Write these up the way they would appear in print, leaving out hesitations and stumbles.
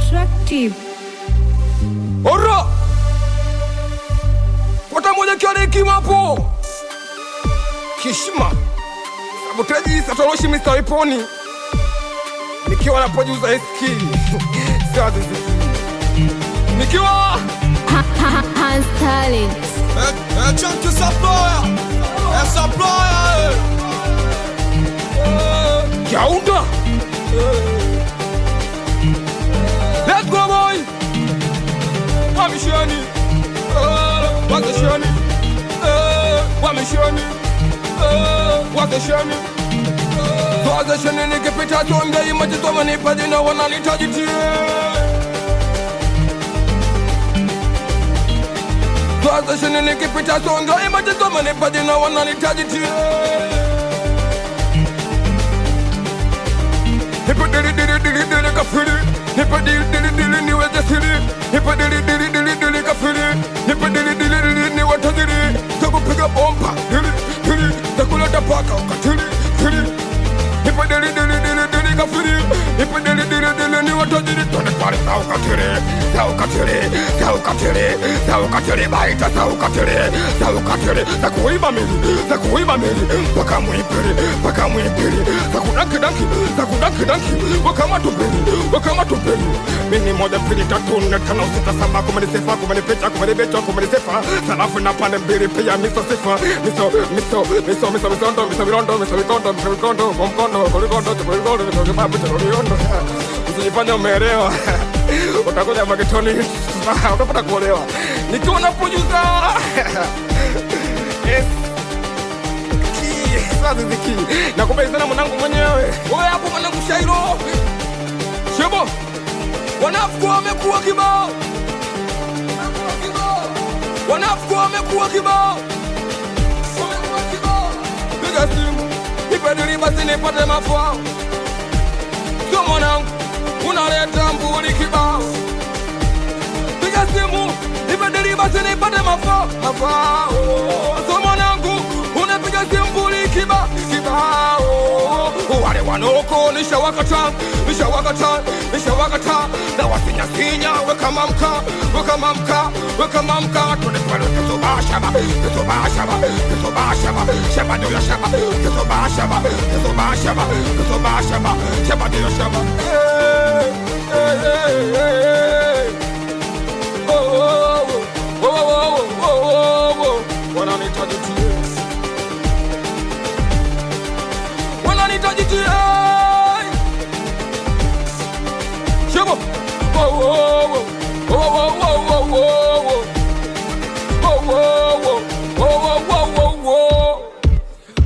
attractive. Ora! Wata moja kiale hekima hapo. Kishima. Sabotaji Satoroshi Mr. Weponi. Nikiwa na producer SK. Sasa nikiwa Hans Talent. Chunky Supplier. Supplier. Yaunda. Let's go boy. Wamishani. Watashani. Wamishani. Watashani. Watashani nikipita tonga imajito manipadi na wananitajitie. Watashani nikipita tonga imajito manipadi na wananitajitie. Nipa dili dili dili dili kafiri. Nipa dili dili dili ni wajasiri. Nipa dili dili dili dili kafiri. Nipa dili dili dili ni watajiri. Takupiga bomba dili dili. Takuleta paka ukatili dili. Nipa dili dili dili dili kafiri. Nipa dili dili dili ni watajiri. Tone pale saukatili. Saukatili. Saukatili. Saukatili baita saukatili. Saukatili. Takuiba mili. Takuiba mili. Paka muipiri. Paka muipiri. Takudanki danki. Takudanki danki. Wakama tupili. Wakama tupili. Mini moja pili tatu nne tano sita saba kumani sefa kumani pecha kumani becha kumani sefa. Salafu na pande mbili pia miso sefa. Miso misondo miso mirondo miso mikondo miso mikondo mkondo kolikondo kolikondo miso kibabu cha kolikondo. Usijifanya umeelewa. Utakuja maketoni utapata kuolewa. Nikiwa na producer. Yes. Sasa ziki. Nakupenda sana mwanangu mwenyewe. Wewe hapo mwanangu Shairo. Shebo. Wanafuku wamekuwa kibao. Wanafuku wamekuwa kibao. Piga simu. Nipe basi nipate mafao. Sio mwanangu. Unaleta mbuli kibao. Piga simu. Nipe basi nipate mafao. Mafao. Sio mwanangu. Unapiga simu mbuli kibao. Wale wanoko nishawakata. Na wasinya weka mamka. Weka mamka. Tune pale ketoba shaba. Shaba doya shaba. Ketoba shaba. Shaba doya shaba. Wananitajitie. Shabo.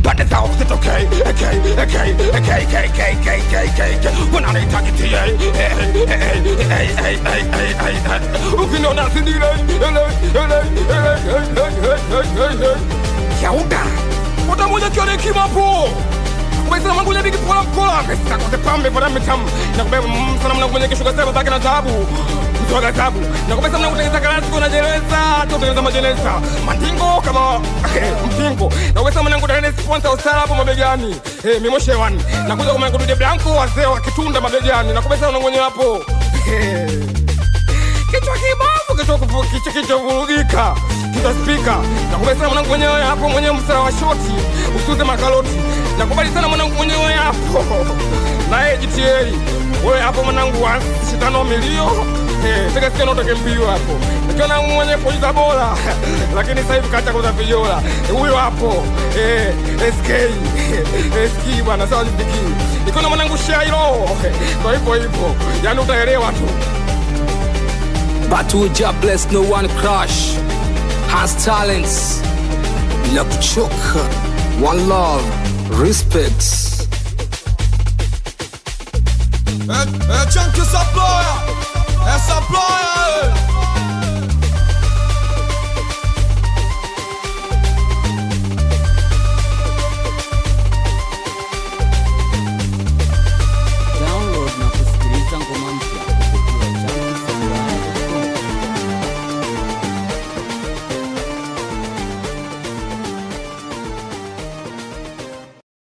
But it's all it's okay. Wananitajitie. Ukinona sindile. Yaunda. Wata moja kione kimapo. Wesa mangu nyabiki pola mkola. Wesa kwa sepambe pola mitamu. Na kubeba sana mna kwenye kishuka seba baki na tabu. Mtuwaga tabu. Na kubeba mna kutengeza karasi kuna jeleza. Tutengeza majeleza. Mandingo kama mpingo. Na wesa mna kutengeza sponsor usala hapo mabegani. Mimoshe wani. Na kuja kuma kutude blanco wazee wa kitunda mabegani. Na kubeba mna kwenye hapo. Kichwa kibavu kichwa vurugika. Kichwa speaker. Na kubeba mna kwenye hapo mwenye msala wa shoti. Usuze makaroti. Nakubali sana mwanangu mwenyewe hapo. Na GTA. Wewe hapo mwanangu wa 5 milio. Tega sikio notoke mbio hapo. Nikiona mwenye polisa bora. Lakini sasa hivi kaacha kuza viola. Huyo hapo. SK bwana sawa ziki. Nikiona mwanangu Shairo. Kwa hivyo. Yaani utaelewa tu. But we just bless no one crush. Has talents. Bila kuchoka. One love. Respect. Chunky Supplier. Supplier.